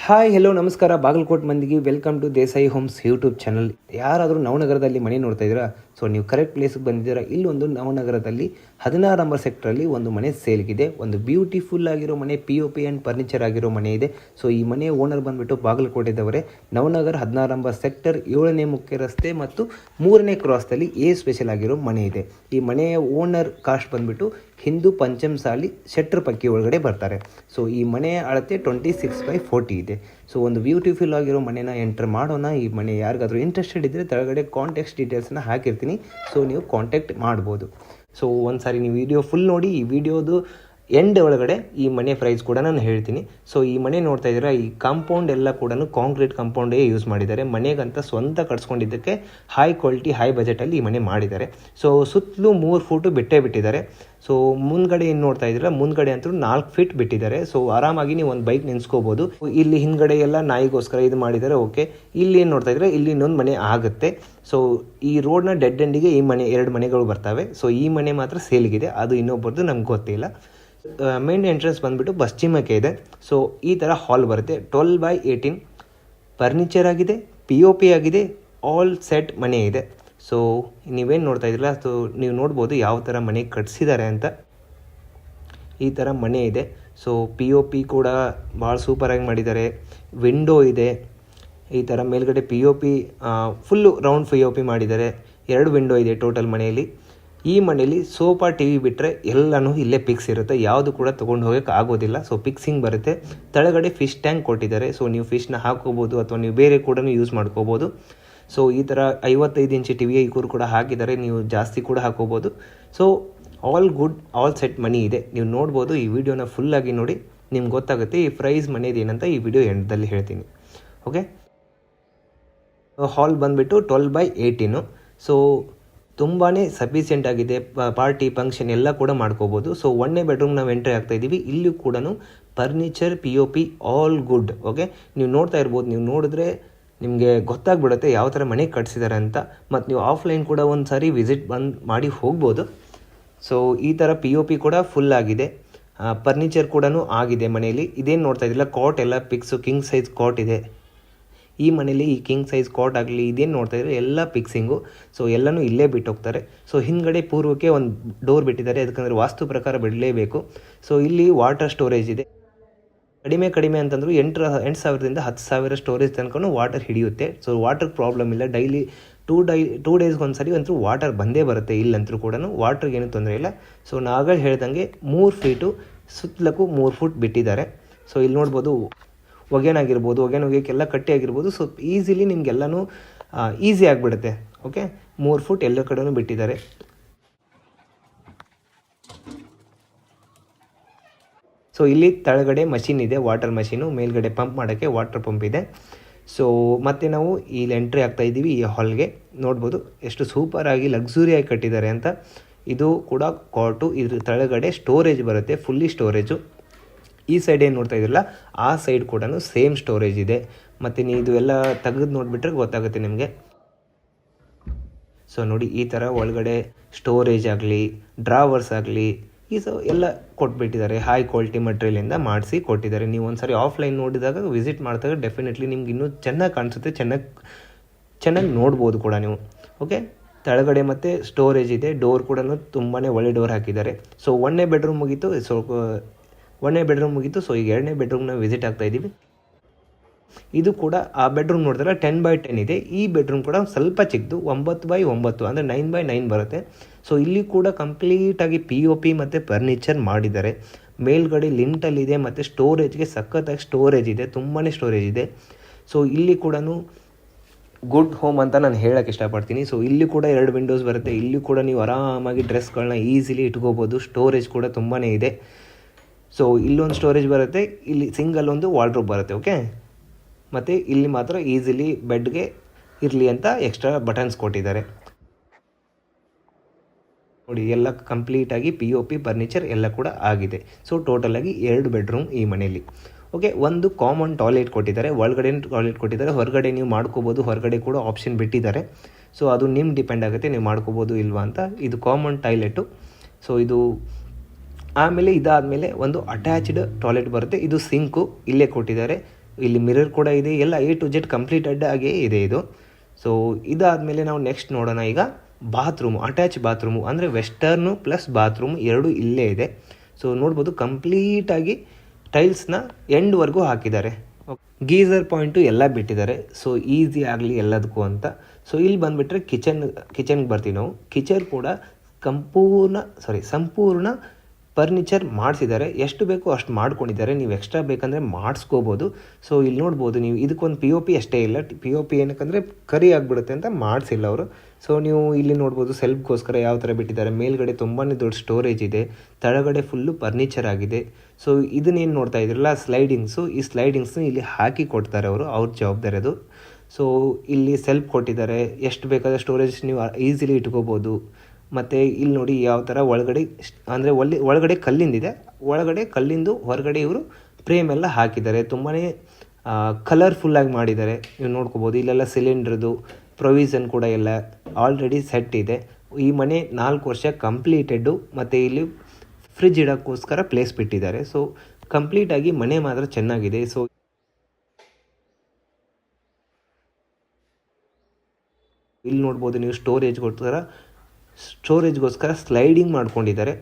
Hi hello ನಮಸ್ಕಾರ ಬಾಗಲಕೋಟ್ ಮಂದಿಗೆ welcome to Desai Homes YouTube channel. ಯಾರಾದರೂ ನವನಗರದಲ್ಲಿ ಮನೆ ನೋಡ್ತಾ ಇದ್ದೀರಾ? ಸೊ ನೀವು ಕರೆಕ್ಟ್ ಪ್ಲೇಸ್ಗೆ ಬಂದಿದ್ದೀರಾ. ಇಲ್ಲೊಂದು ನವನಗರದಲ್ಲಿ 16 ನಂಬರ್ ಸೆಕ್ಟ್ರಲ್ಲಿ ಒಂದು ಮನೆ ಸೇಲ್ಗಿದೆ. ಒಂದು ಬ್ಯೂಟಿಫುಲ್ ಆಗಿರೋ ಮನೆ, POP ಆ್ಯಂಡ್ ಫರ್ನಿಚರ್ ಆಗಿರೋ ಮನೆ ಇದೆ. ಸೊ ಈ ಮನೆ ಓನರ್ ಬಂದುಬಿಟ್ಟು ಬಾಗಲಕೋಟೆದವರೇ. ನವನಗರ 16 ನಂಬರ್ ಸೆಕ್ಟರ್ 7ನೇ ಮುಖ್ಯ ರಸ್ತೆ ಮತ್ತು 3ನೇ ಕ್ರಾಸ್ದಲ್ಲಿ ಸ್ಪೆಷಲ್ ಆಗಿರೋ ಮನೆ ಇದೆ. ಈ ಮನೆಯ ಓನರ್ ಕಾಸ್ಟ್ ಬಂದುಬಿಟ್ಟು ಹಿಂದೂ ಪಂಚಮಸಾಲಿ ಶೆಟ್ರ್ ಪಕ್ಕಿ ಒಳಗಡೆ ಬರ್ತಾರೆ. ಸೊ ಈ ಮನೆಯ ಅಳತೆ 26/40 ಇದೆ. ಸೊ ಒಂದು ಬ್ಯೂಟಿಫುಲ್ ಆಗಿರೋ ಮನೆನ ಎಂಟರ್ ಮಾಡೋಣ. ಈ ಮನೆ ಯಾರಿಗಾದರೂ ಇಂಟ್ರೆಸ್ಟೆಡ್ ಇದ್ದರೆ ಕೆಳಗಡೆ ಕಾಂಟ್ಯಾಕ್ಟ್ ಡೀಟೇಲ್ಸನ್ನ ಹಾಕಿರ್ತೀನಿ. ಸೊ ನೀವು ಕಾಂಟ್ಯಾಕ್ಟ್ ಮಾಡ್ಬೋದು. ಸೊ ಒಂದು ಸಾರಿ ನೀವು ವಿಡಿಯೋ ಫುಲ್ ನೋಡಿ. ಈ ವಿಡಿಯೋದು ಎಂಡ್ ಒಳಗಡೆ ಈ ಮನೆ ಪ್ರೈಸ್ ಕೂಡ ನಾನು ಹೇಳ್ತೀನಿ. ಸೊ ಈ ಮನೆ ನೋಡ್ತಾ ಇದ್ದೀರಾ, ಈ ಕಾಂಪೌಂಡ್ ಎಲ್ಲ ಕೂಡ ಕಾಂಕ್ರೀಟ್ ಕಾಂಪೌಂಡೇ ಯೂಸ್ ಮಾಡಿದ್ದಾರೆ. ಮನೆಗಂತ ಸ್ವಂತ ಕಟ್ಸ್ಕೊಂಡಿದ್ದಕ್ಕೆ ಹೈ ಕ್ವಾಲಿಟಿ ಹೈ ಬಜೆಟಲ್ಲಿ ಈ ಮನೆ ಮಾಡಿದ್ದಾರೆ. ಸೊ ಸುತ್ತಲೂ 3 ಫೂಟು ಬಿಟ್ಟಿದ್ದಾರೆ. ಸೊ ಮುಂದ್ಗಡೆ ಏನು ನೋಡ್ತಾ ಇದ್ದೀರಾ, ಮುಂದ್ಗಡೆ ಅಂತೂ 4 ಫೀಟ್ ಬಿಟ್ಟಿದ್ದಾರೆ. ಸೊ ಆರಾಮಾಗಿ ನೀವು ಒಂದು ಬೈಕ್ ನಿಲ್ಸ್ಕೋಬೋದು. ಇಲ್ಲಿ ಹಿಂದ್ಗಡೆ ಎಲ್ಲ ನಾಯಿಗೋಸ್ಕರ ಇದು ಮಾಡಿದ್ದಾರೆ. ಓಕೆ, ಇಲ್ಲಿ ಏನು ನೋಡ್ತಾ ಇದ್ದೀರಾ, ಇಲ್ಲಿ ಇನ್ನೊಂದು ಮನೆ ಆಗುತ್ತೆ. ಸೊ ಈ ರೋಡ್ನ ಡೆಡ್ ಎಂಡಿಗೆ ಈ ಮನೆ 2 ಮನೆಗಳು ಬರ್ತವೆ. ಸೊ ಈ ಮನೆ ಮಾತ್ರ ಸೇಲ್ಗಿದೆ, ಅದು ಇನ್ನೊಬ್ಬರದು ನಮ್ಗೆ ಗೊತ್ತಿಲ್ಲ. ಮೇನ್ ಎಂಟ್ರೆನ್ಸ್ ಬಂದುಬಿಟ್ಟು ಪಶ್ಚಿಮಕ್ಕೆ ಇದೆ. ಸೊ ಈ ಥರ ಹಾಲ್ ಬರುತ್ತೆ. 12/18 ಫರ್ನಿಚರ್ ಆಗಿದೆ, POP ಆಗಿದೆ, ಆಲ್ ಸೆಟ್ ಮನೆ ಇದೆ. ಸೊ ನೀವೇನು ನೋಡ್ತಾ ಇದ್ದೀರಾ, ಸೊ ನೀವು ನೋಡ್ಬೋದು ಯಾವ ಥರ ಮನೆ ಕಟ್ಸಿದ್ದಾರೆ ಅಂತ. ಈ ಥರ ಮನೆ ಇದೆ. ಸೊ POP ಕೂಡ ಭಾಳ ಸೂಪರಾಗಿ ಮಾಡಿದ್ದಾರೆ. ವಿಂಡೋ ಇದೆ. ಈ ಥರ ಮೇಲ್ಗಡೆ POP ಫುಲ್ಲು ರೌಂಡ್ POP ಮಾಡಿದ್ದಾರೆ. 2 ವಿಂಡೋ ಇದೆ ಟೋಟಲ್ ಮನೆಯಲ್ಲಿ. ಈ ಮನೆಯಲ್ಲಿ ಸೋಫಾ TV ಬಿಟ್ಟರೆ ಎಲ್ಲನೂ ಇಲ್ಲೇ ಪಿಕ್ಸ್ ಇರುತ್ತೆ. ಯಾವುದು ಕೂಡ ತೊಗೊಂಡು ಹೋಗೋಕ್ಕೆ ಆಗೋದಿಲ್ಲ. ಸೊ ಪಿಕ್ಸಿಂಗ್ ಬರುತ್ತೆ. ತೆಳಗಡೆ ಫಿಶ್ ಟ್ಯಾಂಕ್ ಕೊಟ್ಟಿದ್ದಾರೆ. ಸೊ ನೀವು ಫಿಶ್ನ ಹಾಕೋಬೋದು ಅಥವಾ ನೀವು ಬೇರೆ ಕೂಡ ಯೂಸ್ ಮಾಡ್ಕೋಬೋದು. ಸೊ ಈ ಥರ 55 ಇಂಚ್ TV ಇವರು ಕೂಡ ಹಾಕಿದ್ದಾರೆ. ನೀವು ಜಾಸ್ತಿ ಕೂಡ ಹಾಕೋಬೋದು. So all good, all set money ಇದೆ. ನೀವು ನೋಡ್ಬೋದು. ಈ ವಿಡಿಯೋನ ಫುಲ್ಲಾಗಿ ನೋಡಿ, ನಿಮ್ಗೆ ಗೊತ್ತಾಗುತ್ತೆ ಈ ಪ್ರೈಸ್ ಮನೇದು ಏನಂತ. ಈ ವಿಡಿಯೋ ಎಂಡಲ್ಲಿ ಹೇಳ್ತೀನಿ. ಓಕೆ, ಹಾಲ್ ಬಂದುಬಿಟ್ಟು 12/18. ಸೊ ತುಂಬಾ ಸಫಿಷಿಯೆಂಟ್ ಆಗಿದೆ. ಪಾರ್ಟಿ ಫಂಕ್ಷನ್ ಎಲ್ಲ ಕೂಡ ಮಾಡ್ಕೋಬೋದು. ಸೊ 1ನೇ ಬೆಡ್ರೂಮ್ ನಾವು ಎಂಟ್ರಿ ಆಗ್ತಾ ಇದ್ದೀವಿ. ಇಲ್ಲೂ ಕೂಡ furniture POP all good. Okay, ನೀವು ನೋಡ್ತಾ ಇರ್ಬೋದು. ನೀವು ನೋಡಿದ್ರೆ ನಿಮಗೆ ಗೊತ್ತಾಗ್ಬಿಡುತ್ತೆ ಯಾವ ಥರ ಮನೆ ಕಟ್ಸಿದ್ದಾರೆ ಅಂತ. ಮತ್ತು ನೀವು ಆಫ್ಲೈನ್ ಕೂಡ ಒಂದು ಸಾರಿ ವಿಸಿಟ್ ಮಾಡಿ ಹೋಗ್ಬೋದು. ಸೊ ಈ ಥರ POP ಕೂಡ ಫುಲ್ ಆಗಿದೆ. ಫರ್ನಿಚರ್ ಕೂಡ ಆಗಿದೆ ಮನೆಯಲ್ಲಿ. ಇದೇನು ನೋಡ್ತಾ ಇದ್ದಿಲ್ಲ, ಕಾಟ್ ಎಲ್ಲ ಪಿಕ್ಸು, ಕಿಂಗ್ ಸೈಜ್ ಕಾಟ್ ಇದೆ ಈ ಮನೇಲಿ. ಈ ಕಿಂಗ್ ಸೈಜ್ ಕಾಟ್ ಆಗಲಿ ಇದೇನು ನೋಡ್ತಾ ಇದ್ರೆ ಎಲ್ಲ ಪಿಕ್ಸಿಂಗು. ಸೊ ಎಲ್ಲನೂ ಇಲ್ಲೇ ಬಿಟ್ಟು ಹೋಗ್ತಾರೆ. ಸೊ ಹಿಂದ್ಗಡೆ ಪೂರ್ವಕ್ಕೆ ಒಂದು ಡೋರ್ ಬಿಟ್ಟಿದ್ದಾರೆ, ಯಾಕಂದರೆ ವಾಸ್ತು ಪ್ರಕಾರ ಬಿಡಲೇಬೇಕು. ಸೊ ಇಲ್ಲಿ ವಾಟರ್ ಸ್ಟೋರೇಜ್ ಇದೆ. ಕಡಿಮೆ ಅಂತಂದ್ರು 8,000ದಿಂದ 10,000 ಸ್ಟೋರೇಜ್ ತನಕ ವಾಟರ್ ಹಿಡಿಯುತ್ತೆ. ಸೊ ವಾಟರ್ ಪ್ರಾಬ್ಲಮ್ ಇಲ್ಲ. ಡೈಲಿ 2 ಡೇಸ್ಗೆ ಒಂದ್ಸರಿ ಅಂತೂ ವಾಟರ್ ಬಂದೇ ಬರುತ್ತೆ. ಇಲ್ಲಂತೂ ಕೂಡ ವಾಟರ್ಗೆ ಏನೂ ತೊಂದರೆ ಇಲ್ಲ. ಸೊ ನಾಗಲ್ ಹೇಳ್ದಂಗೆ 3 ಫೀಟು ಸುತ್ತಲಕ್ಕೂ 3 ಫುಟ್ ಬಿಟ್ಟಿದ್ದಾರೆ. ಸೊ ಇಲ್ಲಿ ನೋಡ್ಬೋದು, ಒಗೆನಾಗಿರ್ಬೋದು, ಒಗೆಯೋಕ್ಕೆಲ್ಲ ಕಟ್ಟಿ ಆಗಿರ್ಬೋದು. ಸೊ ಈಸಿಲಿ ನಿಮಗೆಲ್ಲನೂ ಈಸಿ ಆಗಿಬಿಡುತ್ತೆ. ಓಕೆ, 3 ಫುಟ್ ಎಲ್ಲ ಕಡೆನೂ ಬಿಟ್ಟಿದ್ದಾರೆ. ಸೊ ಇಲ್ಲಿ ಕೆಳಗಡೆ ಮಷಿನ್ ಇದೆ, ವಾಟರ್ ಮಷೀನು. ಮೇಲ್ಗಡೆ ಪಂಪ್ ಮಾಡೋಕ್ಕೆ ವಾಟರ್ ಪಂಪ್ ಇದೆ. ಸೊ ಮತ್ತೆ ನಾವು ಇಲ್ಲಿ ಎಂಟ್ರಿ ಆಗ್ತಾ ಇದ್ದೀವಿ. ಈ ಹಾಲ್ಗೆ ನೋಡ್ಬೋದು ಎಷ್ಟು ಸೂಪರಾಗಿ ಲಕ್ಸುರಿಯಾಗಿ ಕಟ್ಟಿದ್ದಾರೆ ಅಂತ. ಇದು ಕೂಡ ಕಾಟು. ಇದ್ರ ಕೆಳಗಡೆ ಸ್ಟೋರೇಜ್ ಬರುತ್ತೆ, ಫುಲ್ಲಿ ಸ್ಟೋರೇಜು. ಈ ಸೈಡ್ ಏನು ನೋಡ್ತಾ ಇದ್ದಿಲ್ಲ, ಆ ಸೈಡ್ ಕೂಡ ಸೇಮ್ ಸ್ಟೋರೇಜ್ ಇದೆ. ಮತ್ತು ನೀವು ಇದು ಎಲ್ಲ ತೆಗೆದು ನೋಡಿಬಿಟ್ರೆ ಗೊತ್ತಾಗುತ್ತೆ ನಿಮಗೆ. ಸೊ ನೋಡಿ, ಈ ಥರ ಒಳಗಡೆ ಸ್ಟೋರೇಜ್ ಆಗಲಿ, ಡ್ರಾವರ್ಸ್ ಆಗಲಿ, ಈ ಎಲ್ಲ ಕೊಟ್ಬಿಟ್ಟಿದ್ದಾರೆ. ಹೈ ಕ್ವಾಲಿಟಿ ಮಟೀರಿಯಲಿಂದ ಮಾಡಿಸಿ ಕೊಟ್ಟಿದ್ದಾರೆ. ನೀವು ಒಂದು ಸಾರಿ ಆಫ್ಲೈನ್ ನೋಡಿದಾಗ, ವಿಸಿಟ್ ಮಾಡಿದಾಗ ಡೆಫಿನೆಟ್ಲಿ ನಿಮ್ಗೆ ಇನ್ನೂ ಚೆನ್ನಾಗಿ ಕಾಣಿಸುತ್ತೆ. ಚೆನ್ನಾಗಿ ನೋಡ್ಬೋದು ಕೂಡ ನೀವು. ಓಕೆ, ಕೆಳಗಡೆ ಮತ್ತು ಸ್ಟೋರೇಜ್ ಇದೆ. ಡೋರ್ ಕೂಡ ತುಂಬಾ ಒಳ್ಳೆ ಡೋರ್ ಹಾಕಿದ್ದಾರೆ. ಸೊ 1ನೇ ಬೆಡ್ರೂಮ್ ಮುಗೀತು. ಸೊ ಈಗ 2ನೇ ಬೆಡ್ರೂಮ್ನ ವಿಸಿಟ್ ಆಗ್ತಾ ಇದ್ದೀವಿ. ಇದು ಕೂಡ ಆ ಬೆಡ್ರೂಮ್ ನೋಡಿದ್ರೆ 10/10 ಇದೆ. ಈ ಬೆಡ್ರೂಮ್ ಕೂಡ ಸ್ವಲ್ಪ ಚಿಕ್ಕದು, 9/9 ಅಂದರೆ 9/9 ಬರುತ್ತೆ. ಸೊ ಇಲ್ಲಿ ಕೂಡ ಕಂಪ್ಲೀಟಾಗಿ POP ಮತ್ತು ಫರ್ನಿಚರ್ ಮಾಡಿದ್ದಾರೆ. ಮೇಲ್ಗಡೆ ಲಿಂಟಲ್ ಇದೆ ಮತ್ತು ಸ್ಟೋರೇಜ್ಗೆ ಸಖತ್ತಾಗಿ ಸ್ಟೋರೇಜ್ ಇದೆ, ತುಂಬಾ ಸ್ಟೋರೇಜ್ ಇದೆ. ಸೊ ಇಲ್ಲಿ ಕೂಡ ಗುಡ್ ಹೋಮ್ ಅಂತ ನಾನು ಹೇಳೋಕ್ಕೆ ಇಷ್ಟಪಡ್ತೀನಿ. ಸೊ ಇಲ್ಲಿ ಕೂಡ 2 ವಿಂಡೋಸ್ ಬರುತ್ತೆ. ಇಲ್ಲಿ ಕೂಡ ನೀವು ಆರಾಮಾಗಿ ಡ್ರೆಸ್ಗಳನ್ನ ಈಸಿಲಿ ಇಟ್ಕೋಬೋದು. ಸ್ಟೋರೇಜ್ ಕೂಡ ತುಂಬಾ ಇದೆ. ಸೊ ಇಲ್ಲೊಂದು ಸ್ಟೋರೇಜ್ ಬರುತ್ತೆ, ಇಲ್ಲಿ ಸಿಂಗಲ್ ಒಂದು ವಾರ್ಡ್ರೋಬ್ ಬರುತ್ತೆ. ಓಕೆ, ಮತ್ತು ಇಲ್ಲಿ ಮಾತ್ರ ಈಸಿಲಿ ಬೆಡ್ಗೆ ಇರಲಿ ಅಂತ ಎಕ್ಸ್ಟ್ರಾ ಬಟನ್ಸ್ ಕೊಟ್ಟಿದ್ದಾರೆ. ನೋಡಿ, ಎಲ್ಲ ಕಂಪ್ಲೀಟಾಗಿ POP ಫರ್ನಿಚರ್ ಎಲ್ಲ ಕೂಡ ಆಗಿದೆ. ಸೊ ಟೋಟಲಾಗಿ 2 ಬೆಡ್ರೂಮ್ ಈ ಮನೆಯಲ್ಲಿ. ಓಕೆ, ಒಂದು ಕಾಮನ್ ಟಾಯ್ಲೆಟ್ ಕೊಟ್ಟಿದ್ದಾರೆ. ಒಳಗಡೆ ಟಾಯ್ಲೆಟ್ ಕೊಟ್ಟಿದ್ದಾರೆ, ಹೊರಗಡೆ ನೀವು ಮಾಡ್ಕೋಬೋದು. ಹೊರಗಡೆ ಕೂಡ ಆಪ್ಷನ್ ಬಿಟ್ಟಿದ್ದಾರೆ. ಸೊ ಅದು ನಿಮ್ಗೆ ಡಿಪೆಂಡ್ ಆಗುತ್ತೆ, ನೀವು ಮಾಡ್ಕೋಬೋದು ಇಲ್ವಾ ಅಂತ. ಇದು ಕಾಮನ್ ಟಾಯ್ಲೆಟು. ಸೊ ಇದು ಆಮೇಲೆ ಇದಾದಮೇಲೆ ಒಂದು ಅಟ್ಯಾಚ್ಡ್ ಟಾಯ್ಲೆಟ್ ಬರುತ್ತೆ. ಇದು ಸಿಂಕು ಇಲ್ಲೇ ಕೊಟ್ಟಿದ್ದಾರೆ. ಇಲ್ಲಿ ಮಿರರ್ ಕೂಡ ಇದೆ, ಎಲ್ಲ A to Z ಕಂಪ್ಲೀಟೆಡ್ ಆಗೇ ಇದೆ ಇದು. ಸೊ ಇದಾದಮೇಲೆ ನಾವು ನೆಕ್ಸ್ಟ್ ನೋಡೋಣ ಈಗ ಬಾತ್ರೂಮು, ಅಟ್ಯಾಚ್ ಬಾತ್ರೂಮು ಅಂದರೆ ವೆಸ್ಟರ್ನು ಪ್ಲಸ್ ಬಾತ್ರೂಮ್ ಎರಡೂ ಇಲ್ಲೇ ಇದೆ. ಸೊ ನೋಡ್ಬೋದು ಕಂಪ್ಲೀಟಾಗಿ ಟೈಲ್ಸ್ನ ಎಂಡ್ವರೆಗೂ ಹಾಕಿದ್ದಾರೆ. ಗೀಸರ್ ಪಾಯಿಂಟು ಎಲ್ಲ ಬಿಟ್ಟಿದ್ದಾರೆ, ಸೊ ಈಸಿ ಆಗಲಿ ಎಲ್ಲದಕ್ಕೂ ಅಂತ. ಸೊ ಇಲ್ಲಿ ಬಂದುಬಿಟ್ರೆ ಕಿಚನ್ಗೆ ಬರ್ತೀವಿ ನಾವು. ಕಿಚನ್ ಕೂಡ ಸಂಪೂರ್ಣ ಫರ್ನಿಚರ್ ಮಾಡಿಸಿದ್ದಾರೆ. ಎಷ್ಟು ಬೇಕೋ ಅಷ್ಟು ಮಾಡ್ಕೊಂಡಿದ್ದಾರೆ, ನೀವು ಎಕ್ಸ್ಟ್ರಾ ಬೇಕಂದರೆ ಮಾಡಿಸ್ಕೋಬೋದು. ಸೊ ಇಲ್ಲಿ ನೋಡ್ಬೋದು ನೀವು, ಇದಕ್ಕೊಂದು POP ಅಷ್ಟೇ ಇಲ್ಲ. POP ಏನಕ್ಕಂದರೆ ಕರಿ ಆಗಿಬಿಡುತ್ತೆ ಅಂತ ಮಾಡಿಸಿಲ್ಲ ಅವರು. ಸೊ ನೀವು ಇಲ್ಲಿ ನೋಡ್ಬೋದು ಸೆಲ್ಫ್ಗೋಸ್ಕರ ಯಾವ ಥರ ಬಿಟ್ಟಿದ್ದಾರೆ. ಮೇಲ್ಗಡೆ ತುಂಬಾ ದೊಡ್ಡ ಸ್ಟೋರೇಜ್ ಇದೆ, ಕೆಳಗಡೆ ಫುಲ್ಲು ಫರ್ನಿಚರ್ ಆಗಿದೆ. ಸೊ ಇದನ್ನೇನು ನೋಡ್ತಾ ಇದ್ರಲ್ಲ ಸ್ಲೈಡಿಂಗ್ಸು, ಈ ಸ್ಲೈಡಿಂಗ್ಸ್ನ ಇಲ್ಲಿ ಹಾಕಿ ಕೊಡ್ತಾರೆ ಅವರು, ಅವ್ರ ಜವಾಬ್ದಾರಿ ಅದು. ಸೊ ಇಲ್ಲಿ ಸೆಲ್ಫ್ ಕೊಟ್ಟಿದ್ದಾರೆ, ಎಷ್ಟು ಬೇಕಾದ ಸ್ಟೋರೇಜ್ ನೀವು ಈಸಿಲಿ ಇಟ್ಕೋಬೋದು. ಮತ್ತು ಇಲ್ಲಿ ನೋಡಿ ಯಾವ ಥರ ಒಳಗಡೆ ಅಂದರೆ ಒಳಗಡೆ ಕಲ್ಲಿಂದಿದೆ, ಒಳಗಡೆ ಕಲ್ಲಿಂದು ಹೊರಗಡೆ ಇವರು ಫ್ರೇಮ್ ಎಲ್ಲ ಹಾಕಿದ್ದಾರೆ. ತುಂಬಾ ಕಲರ್ಫುಲ್ಲಾಗಿ ಮಾಡಿದ್ದಾರೆ, ನೀವು ನೋಡ್ಕೋಬೋದು. ಇಲ್ಲೆಲ್ಲ ಸಿಲಿಂಡ್ರದು ಪ್ರೊವಿಷನ್ ಕೂಡ ಎಲ್ಲ ಆಲ್ರೆಡಿ ಸೆಟ್ ಇದೆ. ಈ ಮನೆ 4 ವರ್ಷ ಕಂಪ್ಲೀಟೆಡ್ಡು, ಮತ್ತು ಇಲ್ಲಿ ಫ್ರಿಜ್ ಇಡೋಕ್ಕೋಸ್ಕರ ಪ್ಲೇಸ್ ಬಿಟ್ಟಿದ್ದಾರೆ. ಸೊ ಕಂಪ್ಲೀಟಾಗಿ ಮನೆ ಮಾತ್ರ ಚೆನ್ನಾಗಿದೆ. ಸೊ ಇಲ್ಲಿ ನೋಡ್ಬೋದು ನೀವು ಸ್ಟೋರೇಜ್ಗೋಸ್ಕರ ಸ್ಲೈಡಿಂಗ್ ಮಾಡ್ಕೊಂಡಿದ್ದಾರೆ,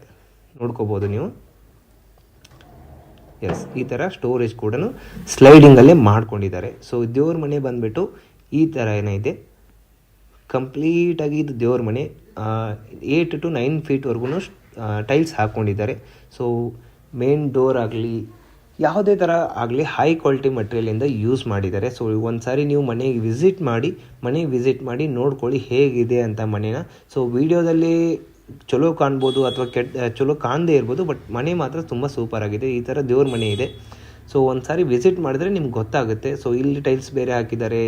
ನೋಡ್ಕೋಬೋದು ನೀವು. ಎಸ್, ಈ ಥರ ಸ್ಟೋರೇಜ್ ಕೂಡ ಸ್ಲೈಡಿಂಗಲ್ಲೇ ಮಾಡ್ಕೊಂಡಿದ್ದಾರೆ. ಸೊ ದೇವ್ರ ಮನೆ ಬಂದುಬಿಟ್ಟು ಈ ಥರ ಏನಿದೆ, ಕಂಪ್ಲೀಟಾಗಿ ಇದು ದೇವ್ರ ಮನೆ. 8 to 9 ಫೀಟ್ವರೆಗೂ ಟೈಲ್ಸ್ ಹಾಕ್ಕೊಂಡಿದ್ದಾರೆ. ಸೊ ಮೇನ್ ಡೋರ್ ಆಗಲಿ ಯಾವುದೇ ಥರ ಆಗಲಿ ಹೈ ಕ್ವಾಲಿಟಿ ಮಟೀರಿಯಲಿಂದ ಯೂಸ್ ಮಾಡಿದ್ದಾರೆ. ಸೊ ಒಂದು ಸಾರಿ ನೀವು ಮನೆಗೆ ವಿಸಿಟ್ ಮಾಡಿ ನೋಡ್ಕೊಳ್ಳಿ ಹೇಗಿದೆ ಅಂತ ಮನೇನ. ಸೊ ವಿಡಿಯೋದಲ್ಲಿ ಚಲೋ ಕಾಣ್ಬೋದು ಅಥವಾ ಚಲೋ ಕಾಣದೇ ಇರ್ಬೋದು, ಬಟ್ ಮನೆ ಮಾತ್ರ ತುಂಬ ಸೂಪರ್ ಆಗಿದೆ. ಈ ಥರ ದೇವ್ರ ಮನೆ ಇದೆ. ಸೊ ಒಂದು ಸಾರಿ ವಿಸಿಟ್ ಮಾಡಿದ್ರೆ ನಿಮ್ಗೆ ಗೊತ್ತಾಗುತ್ತೆ. ಸೊ ಇಲ್ಲಿ ಟೈಲ್ಸ್ ಬೇರೆ ಹಾಕಿದ್ದಾರೆ,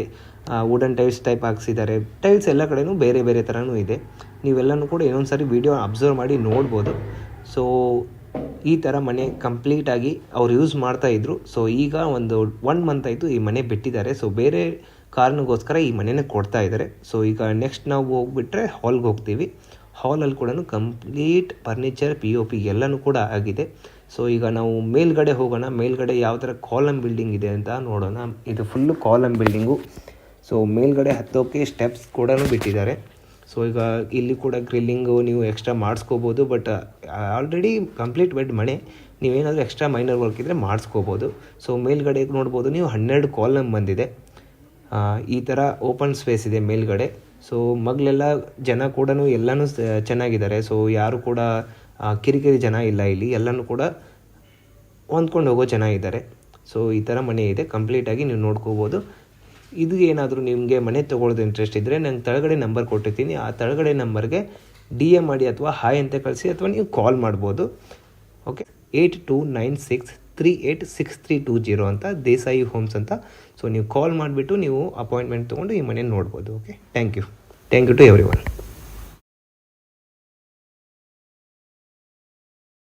ವುಡನ್ ಟೈಲ್ಸ್ ಟೈಪ್ ಹಾಕ್ಸಿದ್ದಾರೆ. ಟೈಲ್ಸ್ ಎಲ್ಲ ಕಡೆನೂ ಬೇರೆ ಬೇರೆ ಥರನೂ ಇದೆ. ನೀವೆಲ್ಲನೂ ಕೂಡ ಇನ್ನೊಂದು ಸಾರಿ ವಿಡಿಯೋ ಅಬ್ಸರ್ವ್ ಮಾಡಿ ನೋಡ್ಬೋದು. ಸೊ ಈ ಥರ ಮನೆ ಕಂಪ್ಲೀಟಾಗಿ ಅವ್ರು ಯೂಸ್ ಮಾಡ್ತಾಯಿದ್ರು. ಸೊ ಈಗ 1 ಮಂತ್ ಆಯಿತು ಈ ಮನೆ ಬಿಟ್ಟಿದ್ದಾರೆ. ಸೊ ಬೇರೆ ಕಾರಣಕ್ಕೋಸ್ಕರ ಈ ಮನೆನೇ ಕೊಡ್ತಾ ಇದ್ದಾರೆ. ಸೊ ಈಗ ನೆಕ್ಸ್ಟ್ ನಾವು ಹೋಗ್ಬಿಟ್ರೆ ಹಾಲ್ಗೆ ಹೋಗ್ತೀವಿ. ಹಾಲಲ್ಲಿ ಕೂಡ ಕಂಪ್ಲೀಟ್ ಫರ್ನಿಚರ್ POP ಎಲ್ಲನೂ ಕೂಡ ಆಗಿದೆ. ಸೊ ಈಗ ನಾವು ಮೇಲ್ಗಡೆ ಹೋಗೋಣ. ಮೇಲ್ಗಡೆ ಯಾವ ಥರ ಕಾಲಮ್ ಬಿಲ್ಡಿಂಗ್ ಇದೆ ಅಂತ ನೋಡೋಣ. ಇದು ಫುಲ್ಲು ಕಾಲಮ್ ಬಿಲ್ಡಿಂಗು. ಸೊ ಮೇಲ್ಗಡೆ ಹತ್ತೋಕ್ಕೆ ಸ್ಟೆಪ್ಸ್ ಕೂಡ ಬಿಟ್ಟಿದ್ದಾರೆ. ಸೊ ಈಗ ಇಲ್ಲಿ ಕೂಡ ಗ್ರಿಲ್ಲಿಂಗು ನೀವು ಎಕ್ಸ್ಟ್ರಾ ಮಾಡಿಸ್ಕೋಬೋದು, ಬಟ್ ಆಲ್ರೆಡಿ ಕಂಪ್ಲೀಟ್ ಬೆಡ್ ಮನೆ, ನೀವೇನಾದರೂ ಎಕ್ಸ್ಟ್ರಾ ಮೈನರ್ ವರ್ಕ್ ಇದ್ದರೆ ಮಾಡಿಸ್ಕೋಬೋದು. ಸೊ ಮೇಲ್ಗಡೆ ನೋಡ್ಬೋದು ನೀವು 12 ಕಾಲಮ್ ಬಂದಿದೆ. ಈ ಥರ ಓಪನ್ ಸ್ಪೇಸ್ ಇದೆ ಮೇಲ್ಗಡೆ. ಸೊ ಮಗಲೆಲ್ಲ ಜನ ಕೂಡ ಎಲ್ಲನೂ ಚೆನ್ನಾಗಿದ್ದಾರೆ. ಸೊ ಯಾರು ಕೂಡ ಕಿರಿಕಿರಿ ಜನ ಇಲ್ಲ ಇಲ್ಲಿ, ಎಲ್ಲನೂ ಕೂಡ ಹೊಂದ್ಕೊಂಡು ಹೋಗೋ ಜನ ಇದ್ದಾರೆ. ಸೊ ಈ ಥರ ಮನೆ ಇದೆ ಕಂಪ್ಲೀಟಾಗಿ, ನೀವು ನೋಡ್ಕೋಬೋದು. ಇದು ಏನಾದರೂ ನಿಮಗೆ ಮನೆ ತೊಗೊಳ್ಳೋದು ಇಂಟ್ರೆಸ್ಟ್ ಇದ್ದರೆ ನಂಗೆ ಕೆಳಗಡೆ ನಂಬರ್ ಕೊಟ್ಟಿರ್ತೀನಿ, ಆ ಕೆಳಗಡೆ ನಂಬರ್ಗೆ DM ಮಾಡಿ ಅಥವಾ ಹಾಯ್ ಅಂತ ಕಳಿಸಿ, ಅಥವಾ ನೀವು ಕಾಲ್ ಮಾಡ್ಬೋದು. ಓಕೆ, 8296386320 ಅಂತ ದೇಸಾಯಿ ಹೋಮ್ಸ್ ಅಂತ. ಸೊ ನೀವು ಕಾಲ್ ಮಾಡಿಬಿಟ್ಟು ನೀವು ಅಪಾಯಿಂಟ್ಮೆಂಟ್ ತೊಗೊಂಡು ಈ ಮನೆ ನೋಡ್ಬೋದು. Okay, thank you to every one.